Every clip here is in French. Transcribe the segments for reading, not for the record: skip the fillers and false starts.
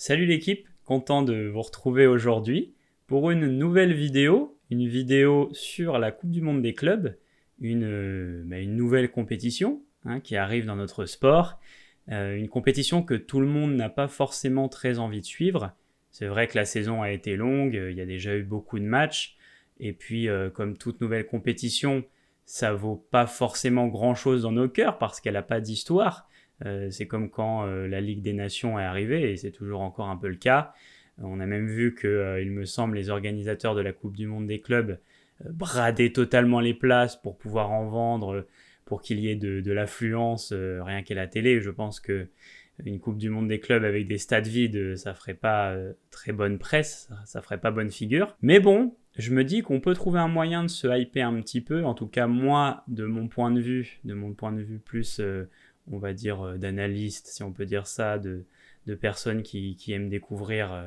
Salut l'équipe, content de vous retrouver aujourd'hui pour une nouvelle vidéo, une vidéo sur la Coupe du Monde des clubs, une nouvelle compétition qui arrive dans notre sport, une compétition que tout le monde n'a pas forcément très envie de suivre. C'est vrai que la saison a été longue, il y a déjà eu beaucoup de matchs, et puis comme toute nouvelle compétition, ça vaut pas forcément grand-chose dans nos cœurs parce qu'elle n'a pas d'histoire. C'est comme quand la Ligue des Nations est arrivée, et c'est toujours encore un peu le cas. On a même vu que, il me semble, les organisateurs de la Coupe du Monde des clubs bradaient totalement les places pour pouvoir en vendre, pour qu'il y ait de l'affluence, rien qu'à la télé. Je pense que une Coupe du Monde des clubs avec des stades vides, ça ferait pas très bonne presse, ça ferait pas bonne figure. Mais bon, je me dis qu'on peut trouver un moyen de se hyper un petit peu. En tout cas, moi, de mon point de vue plus on va dire, d'analystes, si on peut dire ça, de personnes qui aiment découvrir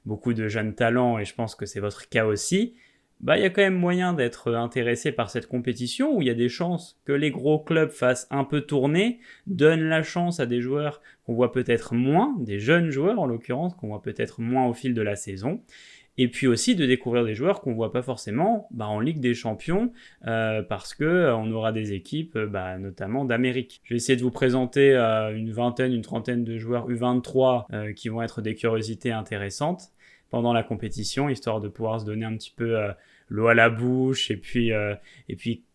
beaucoup de jeunes talents, et je pense que c'est votre cas aussi, il y a quand même moyen d'être intéressé par cette compétition où il y a des chances que les gros clubs fassent un peu tourner, donnent la chance à des joueurs qu'on voit peut-être moins, des jeunes joueurs en l'occurrence, qu'on voit peut-être moins au fil de la saison. Et puis aussi de découvrir des joueurs qu'on ne voit pas forcément en Ligue des Champions parce qu'on aura des équipes notamment d'Amérique. Je vais essayer de vous présenter une trentaine de joueurs U23 qui vont être des curiosités intéressantes pendant la compétition, histoire de pouvoir se donner un petit peu l'eau à la bouche et puis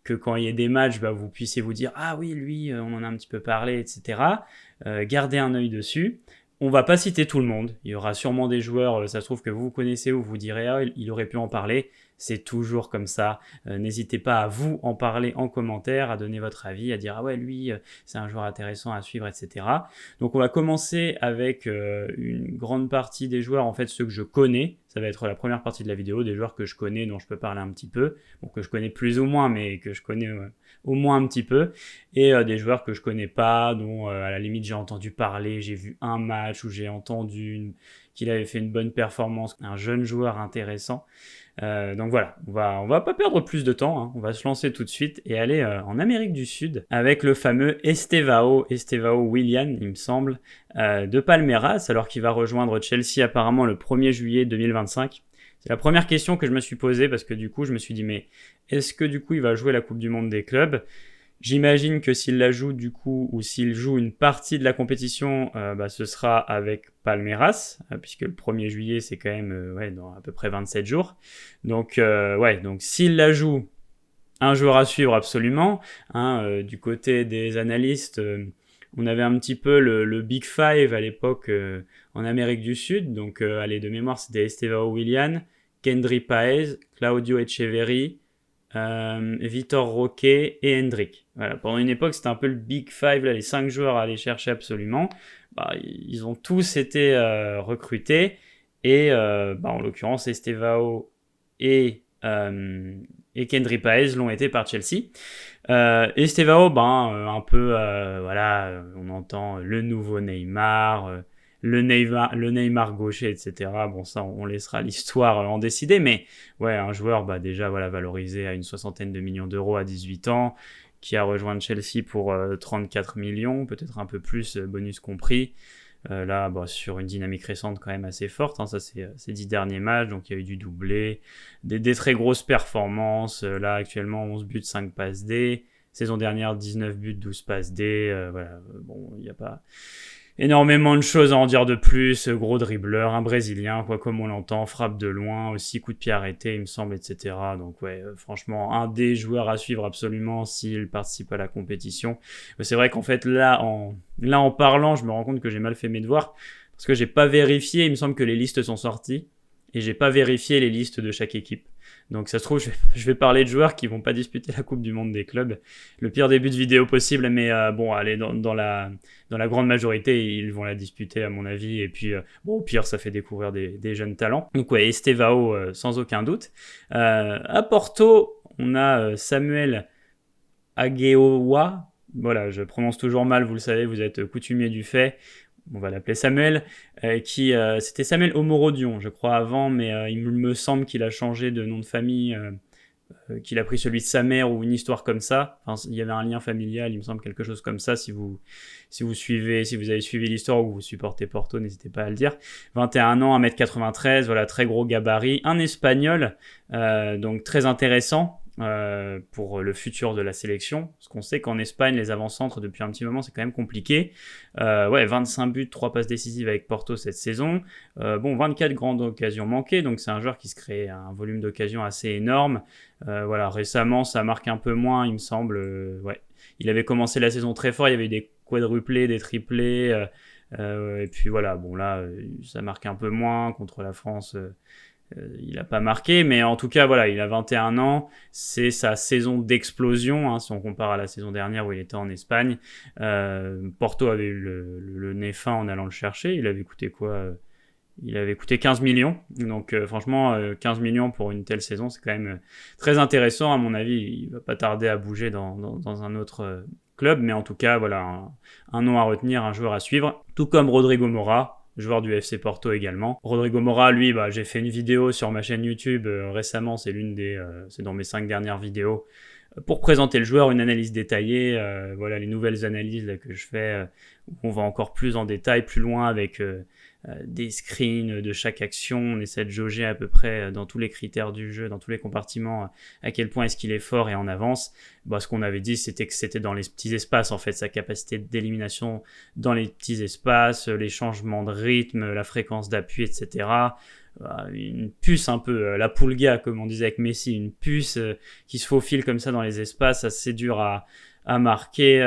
que quand il y ait des matchs, vous puissiez vous dire « Ah oui, lui, on en a un petit peu parlé, etc. » Gardez un œil dessus. On va pas citer tout le monde. Il y aura sûrement des joueurs, ça se trouve que vous connaissez ou vous direz « Ah, il aurait pu en parler ». C'est toujours comme ça. N'hésitez pas à vous en parler en commentaire, à donner votre avis, à dire « Ah ouais, lui, c'est un joueur intéressant à suivre, etc. » Donc on va commencer avec une grande partie des joueurs, en fait ceux que je connais. Ça va être la première partie de la vidéo, des joueurs que je connais, dont je peux parler un petit peu. Bon, que je connais plus ou moins, mais que je connais au moins un petit peu. Et des joueurs que je connais pas, dont à la limite j'ai entendu parler, j'ai vu un match où j'ai entendu qu'il avait fait une bonne performance, un jeune joueur intéressant. Donc voilà, on va pas perdre plus de temps, on va se lancer tout de suite et aller en Amérique du Sud avec le fameux Estevao Willian, il me semble, de Palmeiras, alors qu'il va rejoindre Chelsea apparemment le 1er juillet 2025. C'est la première question que je me suis posée parce que du coup je me suis dit mais est-ce que du coup il va jouer la Coupe du Monde des clubs ? J'imagine que s'il la joue du coup, ou s'il joue une partie de la compétition, ce sera avec Palmeiras, puisque le 1er juillet c'est quand même dans à peu près 27 jours. Donc donc s'il la joue, un joueur à suivre absolument. Du côté des analystes, on avait un petit peu le Big Five à l'époque en Amérique du Sud. Donc allez, de mémoire c'était Estevao Willian, Kendry Páez, Claudio Echeverri, Vitor Roque et Hendrick. Voilà, pendant une époque, c'était un peu le Big Five, là, les 5 joueurs à aller chercher absolument. Ils ont tous été recrutés et en l'occurrence, Estevao et Kendry Páez l'ont été par Chelsea. Estevao, un peu, on entend le nouveau Neymar, le Neymar gaucher, etc. Bon, ça, on laissera l'histoire en décider, mais ouais, un joueur déjà valorisé à une 60aine de millions d'euros à 18 ans, qui a rejoint Chelsea pour 34 millions, peut-être un peu plus, bonus compris. Sur une dynamique récente quand même assez forte, ça c'est ces 10 derniers matchs, donc il y a eu du doublé, des très grosses performances, là actuellement 11 buts, 5 passes D, saison dernière 19 buts, 12 passes D, il n'y a pas énormément de choses à en dire de plus, gros dribbleur, un Brésilien, comme on l'entend, frappe de loin, aussi coup de pied arrêté, il me semble, etc. Donc franchement, un des joueurs à suivre absolument s'il participe à la compétition. C'est vrai qu'en fait, là, en parlant, je me rends compte que j'ai mal fait mes devoirs, parce que j'ai pas vérifié, il me semble que les listes sont sorties, et j'ai pas vérifié les listes de chaque équipe. Donc ça se trouve, je vais parler de joueurs qui vont pas disputer la Coupe du Monde des clubs. Le pire début de vidéo possible, mais allez, dans la grande majorité, ils vont la disputer à mon avis. Et puis, au pire, ça fait découvrir des jeunes talents. Donc ouais, Estevao, sans aucun doute. À Porto, on a Samuel Agueoa. Voilà, je prononce toujours mal, vous le savez, vous êtes coutumier du fait. On va l'appeler Samuel, c'était Samuel Omorodion, je crois, avant, mais il me semble qu'il a changé de nom de famille qu'il a pris celui de sa mère ou une histoire comme ça. Enfin, il y avait un lien familial, il me semble, quelque chose comme ça. Si vous avez suivi l'histoire ou que vous supportez Porto, n'hésitez pas à le dire. 21 ans, 1m93, voilà, très gros gabarit. Un Espagnol, donc très intéressant. Pour le futur de la sélection, parce qu'on sait qu'en Espagne, les avant-centres, depuis un petit moment, c'est quand même compliqué. 25 buts, 3 passes décisives avec Porto cette saison. 24 grandes occasions manquées, donc c'est un joueur qui se crée un volume d'occasions assez énorme. Récemment, ça marque un peu moins, il me semble. Il avait commencé la saison très fort, il y avait eu des quadruplés, des triplés. Et puis voilà, là, ça marque un peu moins contre la France. Il n'a pas marqué, mais en tout cas, voilà, il a 21 ans. C'est sa saison d'explosion, si on compare à la saison dernière où il était en Espagne. Porto avait eu le nez fin en allant le chercher. Il avait coûté quoi Il avait coûté 15 millions. Donc, franchement, 15 millions pour une telle saison, c'est quand même très intéressant. À mon avis, il ne va pas tarder à bouger dans un autre club. Mais en tout cas, voilà, un nom à retenir, un joueur à suivre. Tout comme Rodrigo Mora, joueur du FC Porto également. Rodrigo Mora, lui, j'ai fait une vidéo sur ma chaîne YouTube récemment, c'est c'est dans mes 5 dernières vidéos, pour présenter le joueur, une analyse détaillée, les nouvelles analyses là, que je fais, où on va encore plus en détail, plus loin avec des screens de chaque action, on essaie de jauger à peu près dans tous les critères du jeu, dans tous les compartiments, à quel point est-ce qu'il est fort et en avance. Ce qu'on avait dit, c'était que c'était dans les petits espaces, en fait, sa capacité d'élimination dans les petits espaces, les changements de rythme, la fréquence d'appui, etc. Une puce un peu, la Pulga, comme on disait avec Messi, une puce qui se faufile comme ça dans les espaces, assez dur à marquer,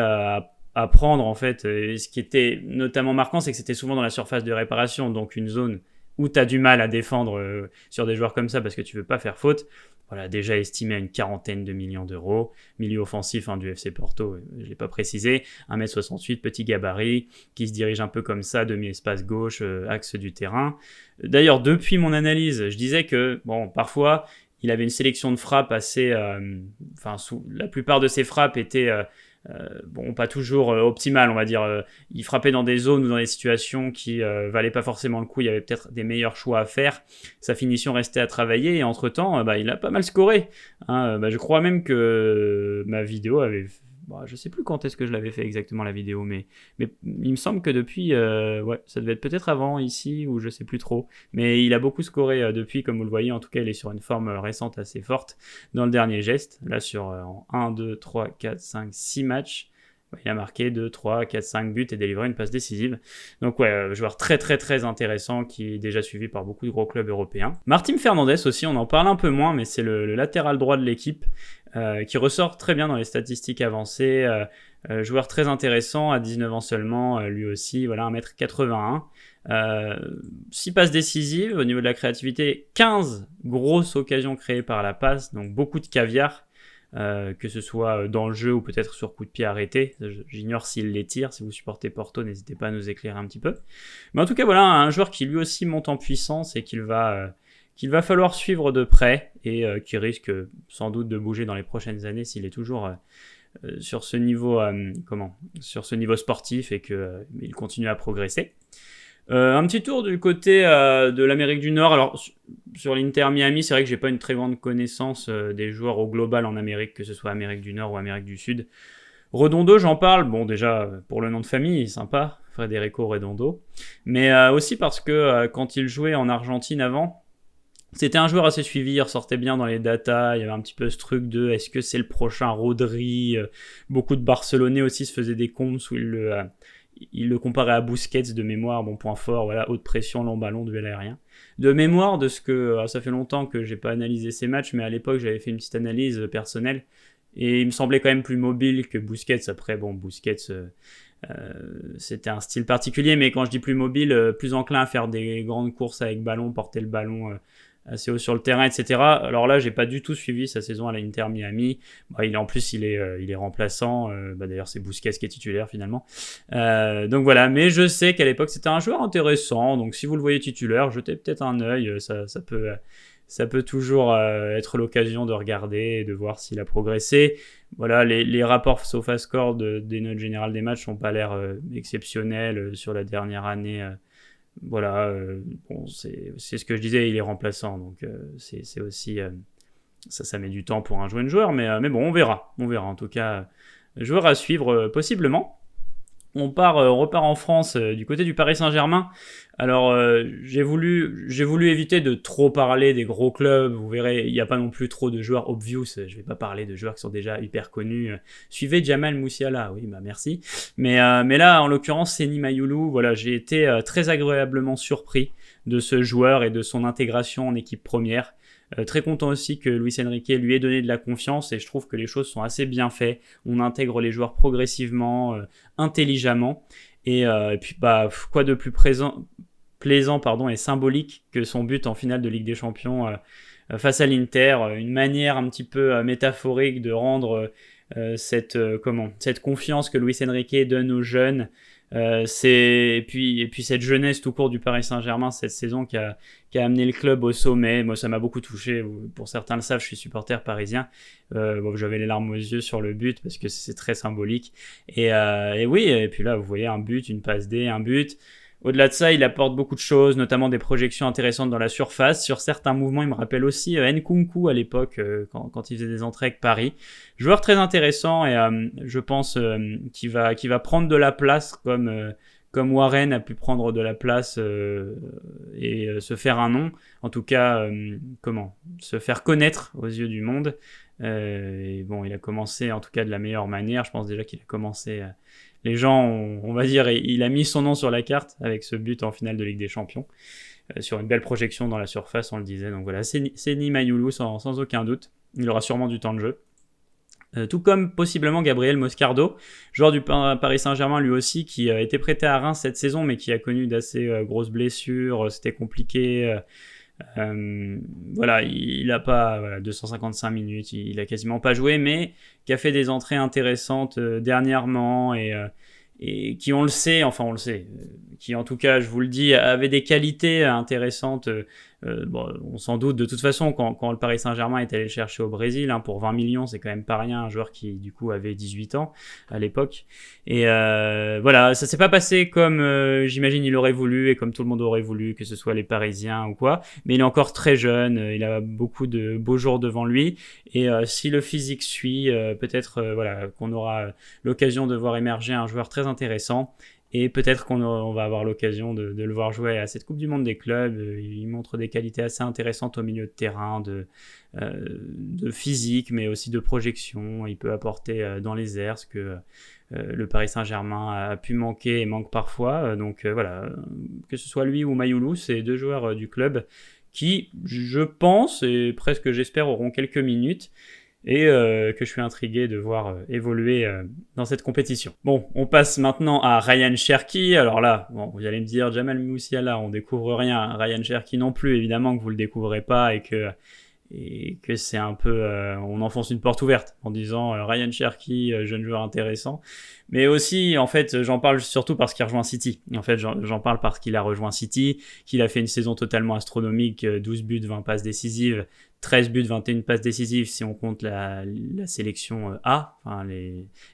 à prendre en fait. Et ce qui était notamment marquant, c'est que c'était souvent dans la surface de réparation, donc une zone où tu as du mal à défendre sur des joueurs comme ça parce que tu veux pas faire faute. Voilà, déjà estimé à une 40aine de millions d'euros. Milieu offensif du FC Porto, je l'ai pas précisé. 1m68, petit gabarit, qui se dirige un peu comme ça, demi-espace gauche, axe du terrain. D'ailleurs, depuis mon analyse, je disais que, parfois, il avait une sélection de frappes assez... la plupart de ses frappes étaient... pas toujours optimal, on va dire. Il frappait dans des zones ou dans des situations qui valaient pas forcément le coup. Il y avait peut-être des meilleurs choix à faire. Sa finition restait à travailler et entre-temps, il a pas mal scoré. Je crois même que ma vidéo avait... je sais plus quand est-ce que je l'avais fait exactement la vidéo, mais il me semble que depuis, ça devait être peut-être avant ici ou je sais plus trop. Mais il a beaucoup scoré depuis, comme vous le voyez. En tout cas, il est sur une forme récente assez forte dans le dernier geste. Là, sur 1, 2, 3, 4, 5, 6 matchs, il a marqué 2, 3, 4, 5 buts et délivré une passe décisive. Donc joueur très très très intéressant qui est déjà suivi par beaucoup de gros clubs européens. Martín Fernández aussi, on en parle un peu moins, mais c'est le latéral droit de l'équipe qui ressort très bien dans les statistiques avancées. Joueur très intéressant, à 19 ans seulement, lui aussi, 1m81. 6 passes décisives au niveau de la créativité, 15 grosses occasions créées par la passe, donc beaucoup de caviar. Que ce soit dans le jeu ou peut-être sur coup de pied arrêté. J'ignore s'il les tire. Si vous supportez Porto, n'hésitez pas à nous éclairer un petit peu. Mais en tout cas, un joueur qui lui aussi monte en puissance et qu'il va falloir suivre de près et qui risque sans doute de bouger dans les prochaines années s'il est toujours sur ce niveau sportif et qu'il continue à progresser. Un petit tour du côté de l'Amérique du Nord. Alors, sur l'Inter Miami, c'est vrai que j'ai pas une très grande connaissance des joueurs au global en Amérique, que ce soit Amérique du Nord ou Amérique du Sud. Redondo, j'en parle. Déjà, pour le nom de famille, il est sympa, Federico Redondo. Mais aussi parce que quand il jouait en Argentine avant, c'était un joueur assez suivi, il ressortait bien dans les datas, il y avait un petit peu ce truc de est-ce que c'est le prochain Rodri. Beaucoup de Barcelonais aussi se faisaient des comptes où il le comparait à Busquets de mémoire, point fort, haute pression, long ballon, duel aérien. De mémoire, ça fait longtemps que j'ai pas analysé ces matchs, mais à l'époque j'avais fait une petite analyse personnelle, et il me semblait quand même plus mobile que Busquets. Après, Busquets, c'était un style particulier, mais quand je dis plus mobile, plus enclin à faire des grandes courses avec ballon, porter le ballon assez haut sur le terrain, etc. Alors là, j'ai pas du tout suivi sa saison à l'Inter Miami. Il est remplaçant. D'ailleurs, c'est Busquets qui est titulaire finalement. Donc voilà. Mais je sais qu'à l'époque, c'était un joueur intéressant. Donc si vous le voyez titulaire, jetez peut-être un œil. Ça peut toujours être l'occasion de regarder et de voir s'il a progressé. Les rapports SofaScore des notes générales des matchs n'ont pas l'air exceptionnels sur la dernière année. C'est ce que je disais, il est remplaçant, donc c'est aussi Ça met du temps pour un jeune joueur, mais bon, on verra. On verra. En tout cas, joueur à suivre possiblement. On repart en France du côté du Paris Saint-Germain. Alors, j'ai voulu éviter de trop parler des gros clubs. Vous verrez, il n'y a pas non plus trop de joueurs obvious. Je ne vais pas parler de joueurs qui sont déjà hyper connus. Suivez Jamal Moussiala, oui, bah merci. Mais là, en l'occurrence, Seny Mayulu, voilà, j'ai été très agréablement surpris de ce joueur et de son intégration en équipe première. Très content aussi que Luis Enrique lui ait donné de la confiance et je trouve que les choses sont assez bien faites. On intègre les joueurs progressivement, intelligemment et puis quoi de plus plaisant et symbolique que son but en finale de Ligue des Champions face à l'Inter, une manière un petit peu métaphorique de rendre cette confiance que Luis Enrique donne aux jeunes. Et puis cette jeunesse tout court du Paris Saint-Germain cette saison qui a amené le club au sommet. Moi, ça m'a beaucoup touché. Pour certains le savent, je suis supporter parisien. J'avais les larmes aux yeux sur le but parce que c'est très symbolique. Et oui, et puis là, vous voyez un but, une passe D, un but. Au-delà de ça, il apporte beaucoup de choses, notamment des projections intéressantes dans la surface. Sur certains mouvements, il me rappelle aussi Nkunku à l'époque, quand il faisait des entrées avec Paris. Joueur très intéressant et je pense qu'il va prendre de la place comme Warren a pu prendre de la place et se faire un nom. En tout cas, se faire connaître aux yeux du monde. Et bon, il a commencé en tout cas de la meilleure manière. Je pense déjà qu'il a commencé... les gens, on va dire, il a mis son nom sur la carte avec ce but en finale de Ligue des Champions. Sur une belle projection dans la surface, on le disait. Donc voilà, Seny Mayulu sans aucun doute. Il aura sûrement du temps de jeu. Tout comme possiblement Gabriel Moscardo, joueur du Paris Saint-Germain lui aussi, qui a été prêté à Reims cette saison, mais qui a connu d'assez grosses blessures. C'était compliqué. Il n'a pas 255 minutes, il a quasiment pas joué, mais qui a fait des entrées intéressantes dernièrement et qui, on le sait, qui en tout cas, je vous le dis, avait des qualités intéressantes. On s'en doute de toute façon quand le Paris Saint-Germain est allé le chercher au Brésil, pour 20 millions, c'est quand même pas rien, un joueur qui du coup avait 18 ans à l'époque. Et ça s'est pas passé comme j'imagine il aurait voulu et comme tout le monde aurait voulu, que ce soit les Parisiens ou quoi, mais il est encore très jeune, il a beaucoup de beaux jours devant lui et si le physique suit, peut-être qu'on aura l'occasion de voir émerger un joueur très intéressant. Et peut-être qu'on va avoir l'occasion de le voir jouer à cette Coupe du Monde des clubs. Il montre des qualités assez intéressantes au milieu de terrain, de physique, mais aussi de projection. Il peut apporter dans les airs ce que le Paris Saint-Germain a pu manquer et manque parfois. Que ce soit lui ou Mayulu, c'est deux joueurs du club qui, je pense, et presque j'espère, auront quelques minutes. Et que je suis intrigué de voir évoluer dans cette compétition. Bon, on passe maintenant à Ryan Cherki. Alors là, vous allez me dire, Jamal Moussiala, on découvre rien. Ryan Cherki non plus, évidemment que vous le découvrez pas et que c'est un peu... on enfonce une porte ouverte en disant Ryan Cherki, jeune joueur intéressant. Mais aussi, en fait, j'en parle surtout parce qu'il rejoint City. En fait, j'en parle parce qu'il a rejoint City, qu'il a fait une saison totalement astronomique, 12 buts, 20 passes décisives, 13 buts, 21 passes décisives si on compte la sélection A,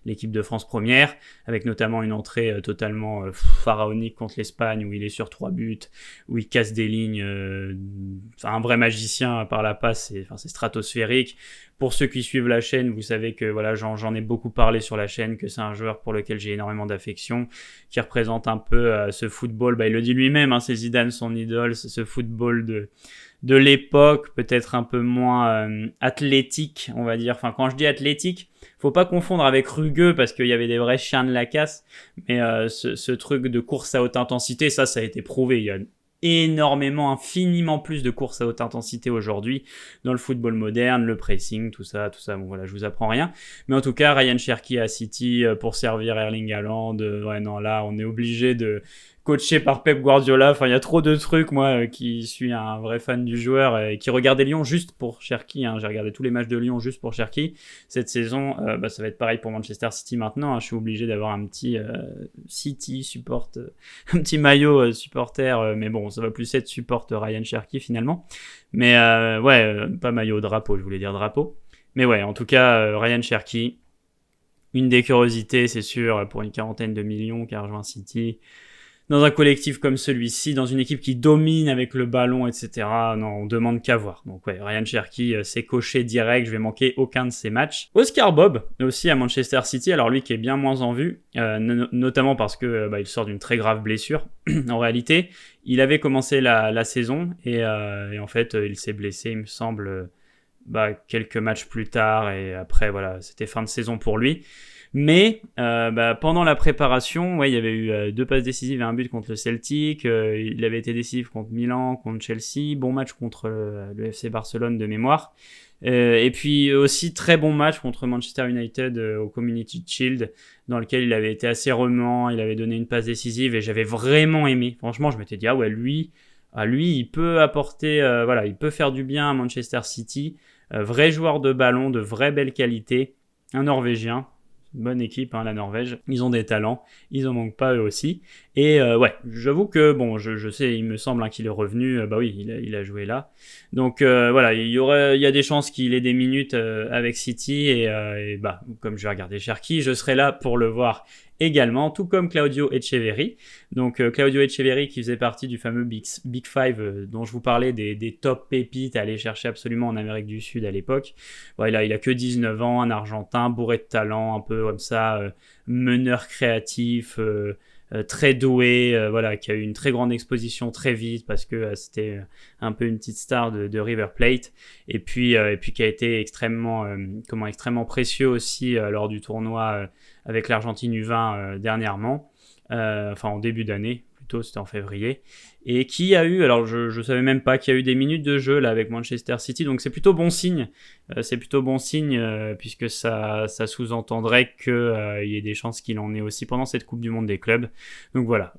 l'équipe de France première, avec notamment une entrée totalement pharaonique contre l'Espagne où il est sur 3 buts, où il casse des lignes, un vrai magicien par la passe, c'est stratosphérique. Pour ceux qui suivent la chaîne, vous savez que j'en ai beaucoup parlé sur la chaîne, que c'est un joueur pour lequel j'ai énormément d'affection, qui représente un peu ce football, il le dit lui-même, c'est Zidane son idole, c'est ce football de l'époque, peut-être un peu moins athlétique, on va dire. Enfin, quand je dis athlétique, faut pas confondre avec rugueux parce qu'il y avait des vrais chiens de la casse, mais ce truc de course à haute intensité, ça a été prouvé. Il y a énormément, infiniment plus de courses à haute intensité aujourd'hui dans le football moderne, le pressing, tout ça, je vous apprends rien. Mais en tout cas, Ryan Cherki à City pour servir Erling Haaland, là, on est obligé de coaché par Pep Guardiola. Enfin, il y a trop de trucs, moi, qui suis un vrai fan du joueur et qui regardais Lyon juste pour Cherki. J'ai regardé tous les matchs de Lyon juste pour Cherki. Cette saison, ça va être pareil pour Manchester City maintenant. Je suis obligé d'avoir un petit City support, un petit maillot supporter. Mais bon, ça va plus être support Ryan Cherki finalement. Mais pas maillot, drapeau, je voulais dire drapeau. Mais ouais, en tout cas, Ryan Cherki, une des curiosités, c'est sûr, pour une quarantaine de millions qui a rejoint City. dans un collectif comme celui-ci, dans une équipe qui domine avec le ballon, etc. Non, on demande qu'à voir. Donc ouais, Ryan Cherki, c'est coché direct, je vais manquer aucun de ses matchs. Oscar Bob, aussi à Manchester City, alors lui qui est bien moins en vue, notamment parce que il sort d'une très grave blessure. En réalité, il avait commencé la saison et en fait, il s'est blessé, il me semble, quelques matchs plus tard, et après, voilà, c'était fin de saison pour lui. Mais pendant la préparation, il y avait eu 2 passes décisives et un but contre le Celtic. Il avait été décisif contre Milan, contre Chelsea. Bon match contre le FC Barcelone de mémoire. Et puis aussi très bon match contre Manchester United au Community Shield, dans lequel il avait été assez remuant. Il avait donné une passe décisive et j'avais vraiment aimé. Franchement, je m'étais dit, lui, il peut apporter, il peut faire du bien à Manchester City. Vrai joueur de ballon, de vraie belle qualité. Un Norvégien. Bonne équipe, la Norvège. Ils ont des talents, ils en manquent pas eux aussi. Et j'avoue que je sais, il me semble qu'il est revenu. Il a joué là. Donc il y a des chances qu'il ait des minutes avec City et comme je vais regarder Cherki, je serai là pour le voir également, tout comme Claudio Echeverri. Donc Claudio Echeverri qui faisait partie du fameux Big Five dont je vous parlais, des top pépites à aller chercher absolument en Amérique du Sud à l'époque. Il a que 19 ans, un Argentin, bourré de talent, un peu comme ça, meneur créatif, très doué, qui a eu une très grande exposition très vite parce que c'était un peu une petite star de River Plate, et puis qui a été extrêmement précieux aussi lors du tournoi avec l'Argentine U20 dernièrement, en début d'année plutôt, c'était en février, et qui a eu, alors je savais même pas, qu'il y a eu des minutes de jeu là avec Manchester City, donc c'est plutôt bon signe. Puisque ça sous-entendrait qu'il y ait des chances qu'il en ait aussi pendant cette Coupe du Monde des clubs. Donc voilà,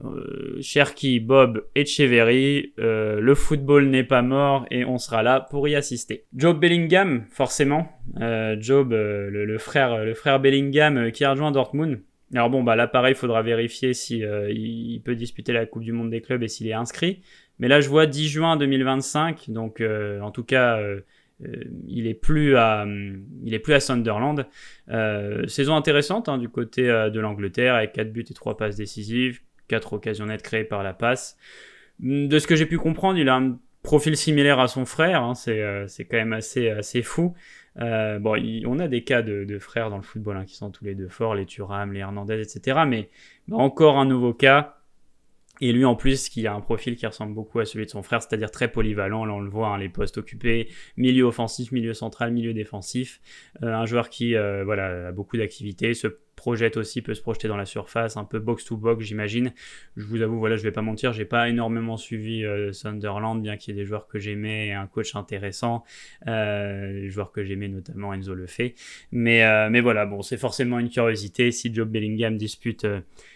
Cherki, Bob, Echeverri, le football n'est pas mort et on sera là pour y assister. Job Bellingham, forcément, le frère Bellingham qui a rejoint Dortmund. Alors là pareil, il faudra vérifier si il peut disputer la Coupe du Monde des clubs et s'il est inscrit. Mais là je vois 10 juin 2025, donc en tout cas il est plus à Sunderland. Saison intéressante du côté de l'Angleterre, avec 4 buts et 3 passes décisives, 4 occasions nettes créées par la passe. De ce que j'ai pu comprendre, il a un profil similaire à son frère, c'est quand même assez fou. On a des cas de frères dans le football qui sont tous les deux forts, les Thuram, les Hernandez, etc. Mais encore un nouveau cas. Et lui, en plus, qui a un profil qui ressemble beaucoup à celui de son frère, c'est-à-dire très polyvalent. Là, on le voit, les postes occupés, milieu offensif, milieu central, milieu défensif. Un joueur qui a beaucoup d'activités, se projette aussi, peut se projeter dans la surface, un peu box-to-box, j'imagine. Je vous avoue, je vais pas mentir, j'ai pas énormément suivi Sunderland, bien qu'il y ait des joueurs que j'aimais et un coach intéressant. Les joueurs que j'aimais, notamment Enzo le fait. Mais c'est forcément une curiosité. Si Job Bellingham dispute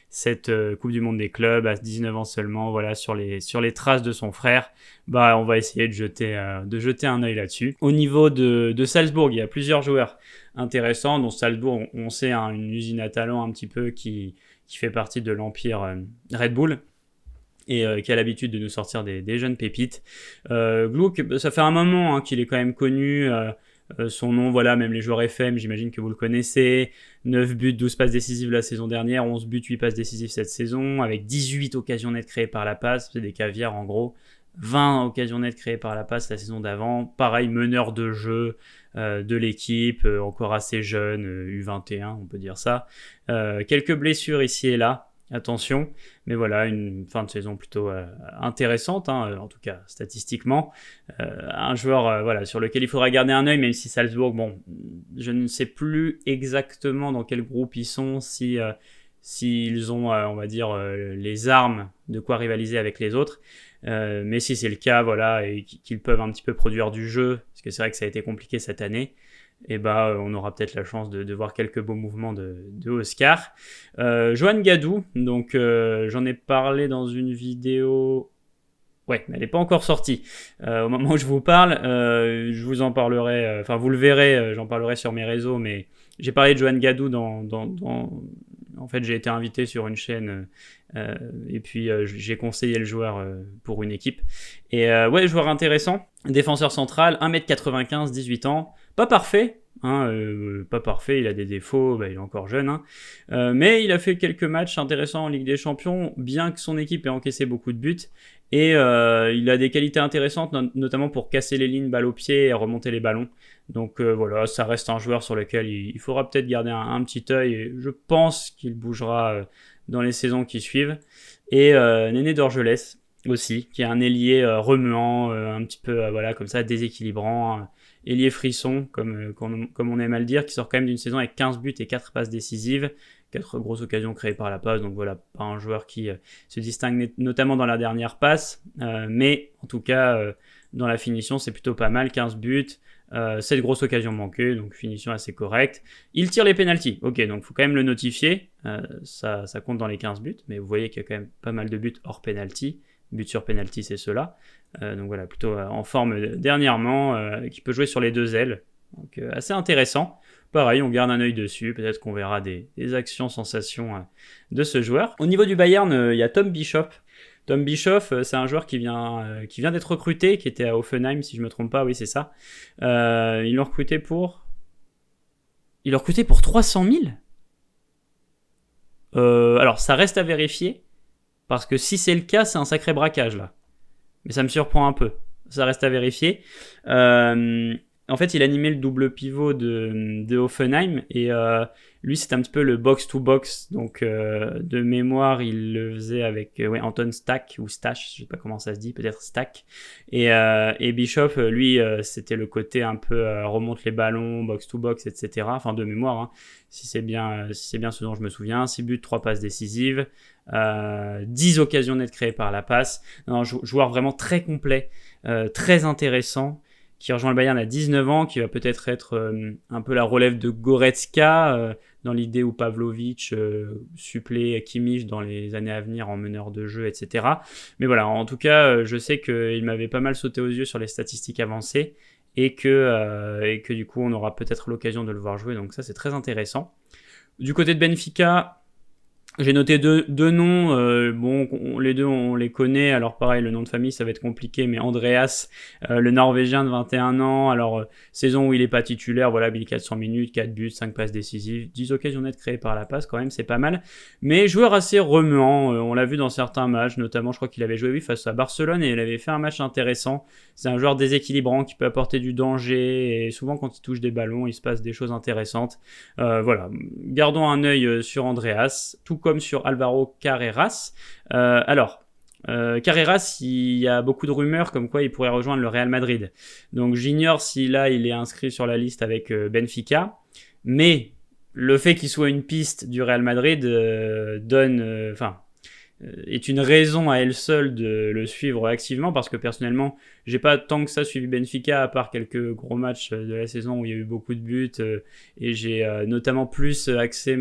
cette Coupe du Monde des clubs à 19 ans seulement, sur les traces de son frère, on va essayer de jeter un œil là-dessus. Au niveau de Salzbourg, il y a plusieurs joueurs intéressants, dont Salzbourg, on sait, une usine à talent un petit peu qui fait partie de l'empire Red Bull, et qui a l'habitude de nous sortir des jeunes pépites. Gluck, ça fait un moment qu'il est quand même connu. Son nom, même les joueurs FM, j'imagine que vous le connaissez. 9 buts, 12 passes décisives la saison dernière, 11 buts, 8 passes décisives cette saison, avec 18 occasions nettes créées par la passe, c'est des caviars en gros. 20 occasions nettes créées par la passe la saison d'avant. Pareil, meneur de jeu de l'équipe, encore assez jeune, U21, on peut dire ça. Quelques blessures ici et là. Attention, mais une fin de saison plutôt intéressante, en tout cas statistiquement. Un joueur sur lequel il faudra garder un œil, même si Salzbourg, je ne sais plus exactement dans quel groupe ils sont, s'ils ont, on va dire, les armes de quoi rivaliser avec les autres. Mais si c'est le cas, et qu'ils peuvent un petit peu produire du jeu, parce que c'est vrai que ça a été compliqué cette année, et on aura peut-être la chance de voir quelques beaux mouvements de Oscar. Johan Gadou, donc j'en ai parlé dans une vidéo. Ouais, mais elle n'est pas encore sortie. Au moment où je vous parle, je vous en parlerai, vous le verrez, j'en parlerai sur mes réseaux, mais j'ai parlé de Johan Gadou en fait, j'ai été invité sur une chaîne et puis j'ai conseillé le joueur pour une équipe. Et joueur intéressant, défenseur central, 1m95, 18 ans, pas parfait, hein, pas parfait, il a des défauts, il est encore jeune, hein. Mais il a fait quelques matchs intéressants en Ligue des Champions, bien que son équipe ait encaissé beaucoup de buts. Et il a des qualités intéressantes, notamment pour casser les lignes balle au pied et remonter les ballons. Donc voilà, ça reste un joueur sur lequel il faudra peut-être garder un petit œil. Et je pense qu'il bougera dans les saisons qui suivent. Et Néné Dorgelès aussi, qui est un ailier remuant, un petit peu voilà, comme ça, déséquilibrant, ailier frisson, comme on aime à le dire, qui sort quand même d'une saison avec 15 buts et 4 passes décisives, 4 grosses occasions créées par la passe, donc voilà, pas un joueur qui se distingue notamment dans la dernière passe, mais en tout cas, dans la finition, c'est plutôt pas mal, 15 buts, 7 grosses occasions manquées, donc finition assez correcte. Il tire les pénaltys, ok, donc il faut quand même le notifier, ça compte dans les 15 buts, mais vous voyez qu'il y a quand même pas mal de buts hors pénalty. But sur penalty, c'est cela. Donc voilà, plutôt en forme dernièrement, qui peut jouer sur les deux ailes. Donc assez intéressant. Pareil, on garde un œil dessus. Peut-être qu'on verra des actions sensations de ce joueur. Au niveau du Bayern, il y a Tom Bischoff. Tom Bischoff, c'est un joueur qui vient d'être recruté, qui était à Hoffenheim, si je ne me trompe pas. Oui, c'est ça. Ils l'ont recruté pour 300 000. Alors, ça reste à vérifier. Parce que si c'est le cas, c'est un sacré braquage là. Mais ça me surprend un peu. Ça reste à vérifier. En fait, il animait le double pivot de Hoffenheim. Et lui, c'est un petit peu le box-to-box. Donc, de mémoire, il le faisait avec Anton Stach ou Stach. Je ne sais pas comment ça se dit. Peut-être Stach. Et Bischoff, lui, c'était le côté un peu remonte les ballons, box-to-box, etc. Enfin, de mémoire, hein, si c'est bien ce dont je me souviens. 6 buts, 3 passes décisives. 10 occasions nettes créées par la passe. Non, joueur vraiment très complet, très intéressant, qui rejoint le Bayern à 19 ans, qui va peut-être être un peu la relève de Goretzka, dans l'idée où Pavlovic supplée Kimmich dans les années à venir en meneur de jeu, etc. Mais voilà, en tout cas, je sais qu'il m'avait pas mal sauté aux yeux sur les statistiques avancées et que du coup, on aura peut-être l'occasion de le voir jouer, donc ça, c'est très intéressant. Du côté de Benfica, j'ai noté deux noms, les deux on les connaît, alors pareil le nom de famille ça va être compliqué, mais Andreas, le Norvégien de 21 ans, alors saison où il est pas titulaire, voilà, 1400 minutes, 4 buts, 5 passes décisives, 10 occasions nettes créées par la passe quand même, c'est pas mal, mais joueur assez remuant, on l'a vu dans certains matchs, notamment je crois qu'il avait joué face à Barcelone et il avait fait un match intéressant, c'est un joueur déséquilibrant qui peut apporter du danger et souvent quand il touche des ballons il se passe des choses intéressantes, voilà, gardons un œil sur Andreas, tout comme sur Alvaro Carreras. Carreras, il y a beaucoup de rumeurs comme quoi il pourrait rejoindre le Real Madrid. Donc j'ignore si là il est inscrit sur la liste avec Benfica, mais le fait qu'il soit une piste du Real Madrid est une raison à elle seule de le suivre activement, parce que personnellement j'ai pas tant que ça suivi Benfica à part quelques gros matchs de la saison où il y a eu beaucoup de buts, et j'ai notamment plus axé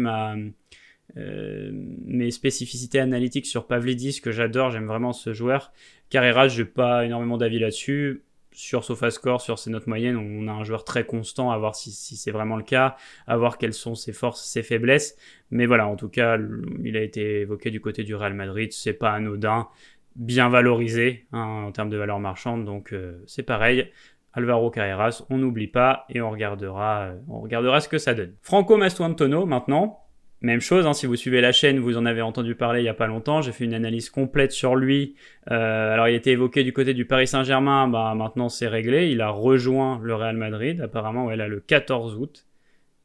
mes spécificités analytiques sur Pavlidis, que j'adore, j'aime vraiment ce joueur. Carreras, j'ai pas énormément d'avis là-dessus. Sur SofaScore, sur ses notes moyennes, on a un joueur très constant, à voir si c'est vraiment le cas, à voir quelles sont ses forces, ses faiblesses. Mais voilà, en tout cas, il a été évoqué du côté du Real Madrid, c'est pas anodin, bien valorisé en termes de valeur marchande, donc c'est pareil. Alvaro Carreras, on n'oublie pas et on regardera ce que ça donne. Franco Mastantuono maintenant. Même chose, si vous suivez la chaîne, vous en avez entendu parler il n'y a pas longtemps. J'ai fait une analyse complète sur lui. Alors, il était évoqué du côté du Paris Saint-Germain. Maintenant, c'est réglé. Il a rejoint le Real Madrid, apparemment, le 14 août.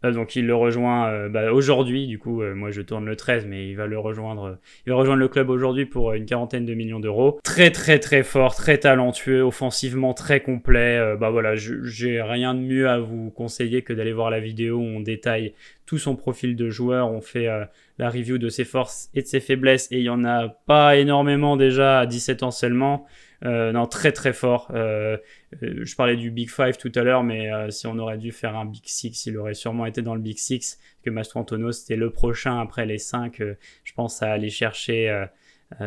Donc, il le rejoint aujourd'hui. Du coup, moi, je tourne le 13, mais il va rejoindre le club aujourd'hui pour une 40aine de millions d'euros. Très, très, très fort, très talentueux, offensivement très complet. J'ai rien de mieux à vous conseiller que d'aller voir la vidéo où on détaille tout son profil de joueur, on fait la review de ses forces et de ses faiblesses, et il n'y en a pas énormément déjà à 17 ans seulement. Non, très très fort. Je parlais du Big Five tout à l'heure, mais si on aurait dû faire un Big Six, il aurait sûrement été dans le Big Six, parce que Mastantuono c'était le prochain après les 5, je pense à aller chercher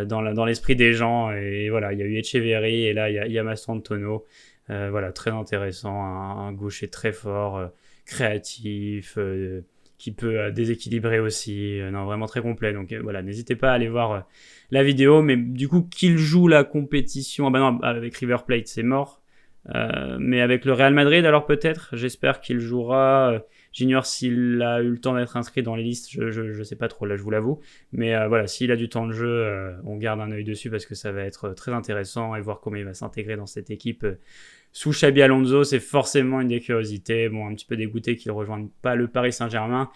dans l'esprit des gens, et voilà, il y a eu Etcheverry, et là il y a Mastantuono, voilà, très intéressant, un gaucher très fort, créatif, qui peut déséquilibrer aussi, non, vraiment très complet, donc voilà, n'hésitez pas à aller voir la vidéo, mais du coup, qu'il joue la compétition, non, avec River Plate, c'est mort, Mais avec le Real Madrid, alors peut-être, j'espère qu'il jouera. J'ignore s'il a eu le temps d'être inscrit dans les listes, je sais pas trop, là je vous l'avoue. Mais voilà, s'il a du temps de jeu, on garde un œil dessus parce que ça va être très intéressant et voir comment il va s'intégrer dans cette équipe. Sous Xabi Alonso, c'est forcément une des curiosités. Bon, un petit peu dégoûté qu'il ne rejoigne pas le Paris Saint-Germain.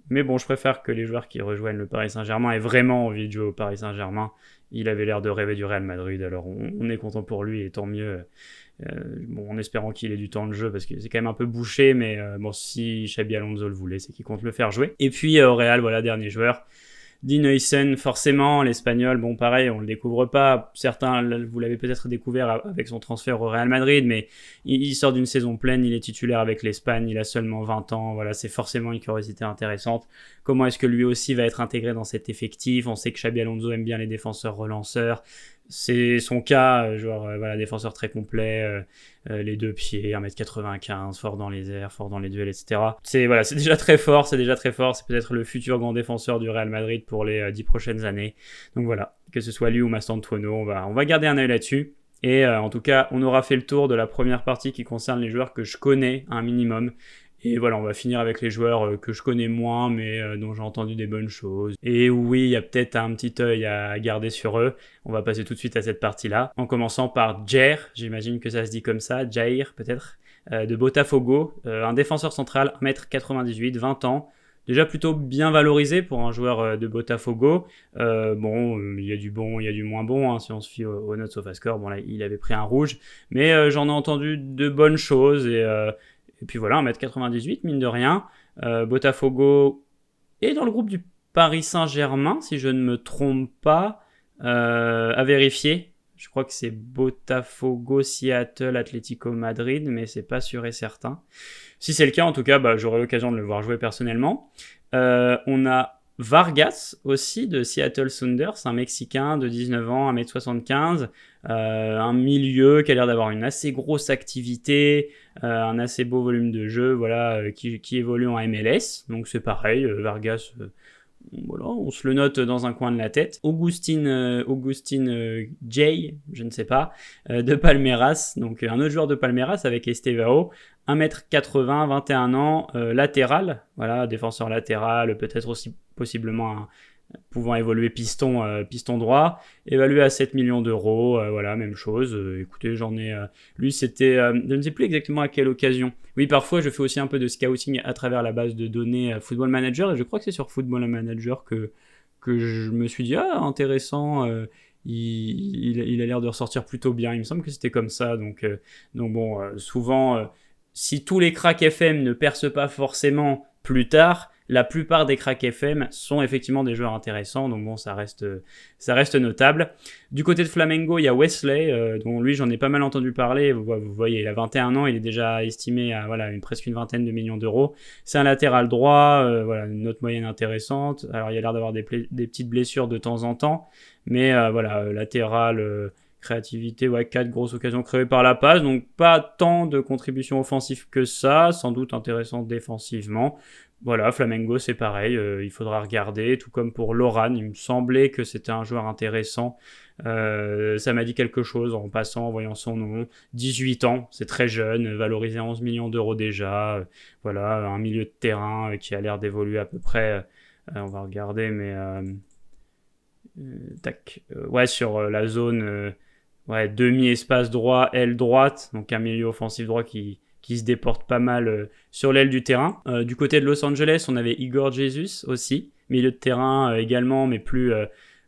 Mais bon, je préfère que les joueurs qui rejoignent le Paris Saint-Germain aient vraiment envie de jouer au Paris Saint-Germain. Il avait l'air de rêver du Real Madrid, alors on est content pour lui et tant mieux. Bon, en espérant qu'il ait du temps de jeu parce que c'est quand même un peu bouché, mais bon, si Xabi Alonso le voulait, c'est qu'il compte le faire jouer. Et puis au Real, voilà, dernier joueur. Dean Huijsen, forcément, l'Espagnol, bon pareil, on le découvre pas. Certains, vous l'avez peut-être découvert avec son transfert au Real Madrid, mais il sort d'une saison pleine, il est titulaire avec l'Espagne, il a seulement 20 ans, voilà, c'est forcément une curiosité intéressante. Comment est-ce que lui aussi va être intégré dans cet effectif? On sait que Xabi Alonso aime bien les défenseurs relanceurs. C'est son cas, joueur voilà, défenseur très complet, les deux pieds, 1m95, fort dans les airs, fort dans les duels, etc. C'est déjà très fort, c'est peut-être le futur grand défenseur du Real Madrid pour les 10 prochaines années. Donc voilà, que ce soit lui ou Mastantuono, on va garder un œil là-dessus. Et en tout cas, on aura fait le tour de la première partie qui concerne les joueurs que je connais un minimum. Et voilà, on va finir avec les joueurs que je connais moins, mais dont j'ai entendu des bonnes choses. Et oui, il y a peut-être un petit œil à garder sur eux. On va passer tout de suite à cette partie-là, en commençant par Jair, j'imagine que ça se dit comme ça, Jair peut-être, de Botafogo, un défenseur central, 1m98, 20 ans, déjà plutôt bien valorisé pour un joueur de Botafogo. Bon, il y a du bon, il y a du moins bon, hein, si on se fie aux notes SofaScore. Bon là, il avait pris un rouge, mais j'en ai entendu de bonnes choses et puis voilà, 1m98, mine de rien. Botafogo est dans le groupe du Paris Saint-Germain, si je ne me trompe pas, à vérifier. Je crois que c'est Botafogo, Seattle, Atlético Madrid, mais c'est pas sûr et certain. Si c'est le cas, en tout cas, j'aurai l'occasion de le voir jouer personnellement. On a Vargas aussi de Seattle Sounders, un Mexicain de 19 ans, 1m75, un milieu qui a l'air d'avoir une assez grosse activité, un assez beau volume de jeu, voilà, qui évolue en MLS. Donc c'est pareil, Vargas, voilà, on se le note dans un coin de la tête. Augustin Jay, je ne sais pas, de Palmeiras, donc un autre joueur de Palmeiras avec Estevao, 1m80, 21 ans, latéral, voilà, défenseur latéral, peut-être aussi possiblement pouvant évoluer piston droit, évalué à 7 millions d'euros, voilà, même chose. Écoutez, lui c'était, je ne sais plus exactement à quelle occasion. Oui, parfois je fais aussi un peu de scouting à travers la base de données Football Manager, et je crois que c'est sur Football Manager que je me suis dit, intéressant, il a l'air de ressortir plutôt bien, il me semble que c'était comme ça, donc bon, souvent, si tous les cracks FM ne percent pas forcément plus tard, la plupart des cracks FM sont effectivement des joueurs intéressants, donc bon, ça reste notable. Du côté de Flamengo, il y a Wesley, dont lui j'en ai pas mal entendu parler, vous voyez, il a 21 ans, il est déjà estimé à presque une vingtaine de millions d'euros. C'est un latéral droit, voilà, une note moyenne intéressante, alors il a l'air d'avoir des petites blessures de temps en temps, mais latéral... créativité, 4 grosses occasions créées par la passe, donc pas tant de contributions offensives que ça, sans doute intéressant défensivement. Voilà, Flamengo c'est pareil, il faudra regarder, tout comme pour Loran, il me semblait que c'était un joueur intéressant, ça m'a dit quelque chose en passant, en voyant son nom, 18 ans, c'est très jeune, valorisé à 11 millions d'euros déjà, voilà, un milieu de terrain qui a l'air d'évoluer à peu près, on va regarder, mais sur la zone... demi-espace droit, aile droite, donc un milieu offensif droit qui se déporte pas mal sur l'aile du terrain. Du côté de Los Angeles, on avait Igor Jesus aussi, milieu de terrain également, mais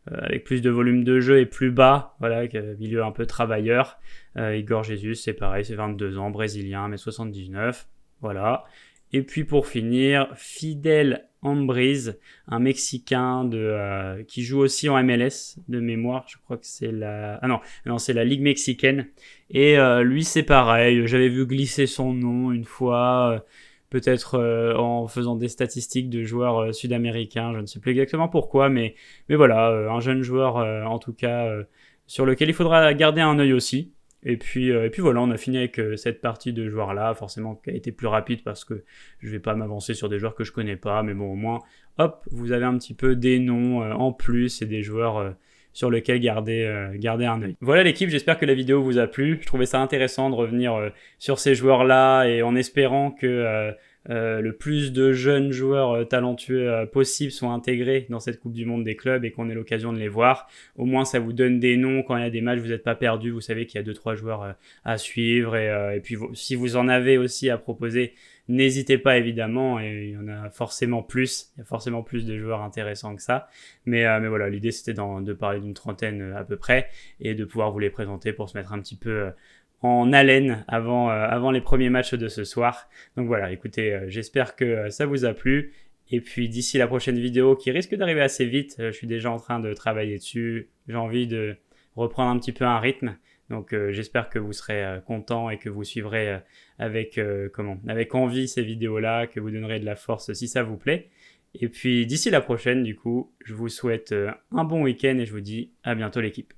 avec plus de volume de jeu et plus bas, voilà, milieu un peu travailleur. Igor Jesus, c'est pareil, c'est 22 ans, brésilien, 1m79, voilà. Et puis pour finir, Fidel Ambriz, un Mexicain qui joue aussi en MLS de mémoire, je crois que c'est c'est la Ligue mexicaine. Et lui c'est pareil, j'avais vu glisser son nom une fois, peut-être en faisant des statistiques de joueurs sud-américains, je ne sais plus exactement pourquoi, mais voilà, un jeune joueur en tout cas sur lequel il faudra garder un œil aussi. Et puis voilà, on a fini avec cette partie de joueurs-là, forcément qui a été plus rapide parce que je vais pas m'avancer sur des joueurs que je connais pas, mais bon, au moins, hop, vous avez un petit peu des noms en plus et des joueurs sur lequel garder un œil. Voilà l'équipe, j'espère que la vidéo vous a plu. Je trouvais ça intéressant de revenir sur ces joueurs-là et en espérant que le plus de jeunes joueurs talentueux possibles soient intégrés dans cette Coupe du Monde des clubs et qu'on ait l'occasion de les voir. Au moins, ça vous donne des noms. Quand il y a des matchs, vous n'êtes pas perdu. Vous savez qu'il y a 2-3 joueurs à suivre. Et puis, si vous en avez aussi à proposer, n'hésitez pas évidemment. Et il y en a forcément plus. Il y a forcément plus de joueurs intéressants que ça. Mais voilà, l'idée, c'était de parler d'une trentaine à peu près et de pouvoir vous les présenter pour se mettre un petit peu en haleine avant les premiers matchs de ce soir. Donc voilà, écoutez, j'espère que ça vous a plu. Et puis d'ici la prochaine vidéo qui risque d'arriver assez vite, je suis déjà en train de travailler dessus. J'ai envie de reprendre un petit peu un rythme. Donc j'espère que vous serez contents et que vous suivrez avec envie ces vidéos-là, que vous donnerez de la force si ça vous plaît. Et puis d'ici la prochaine, du coup, je vous souhaite un bon week-end et je vous dis à bientôt l'équipe.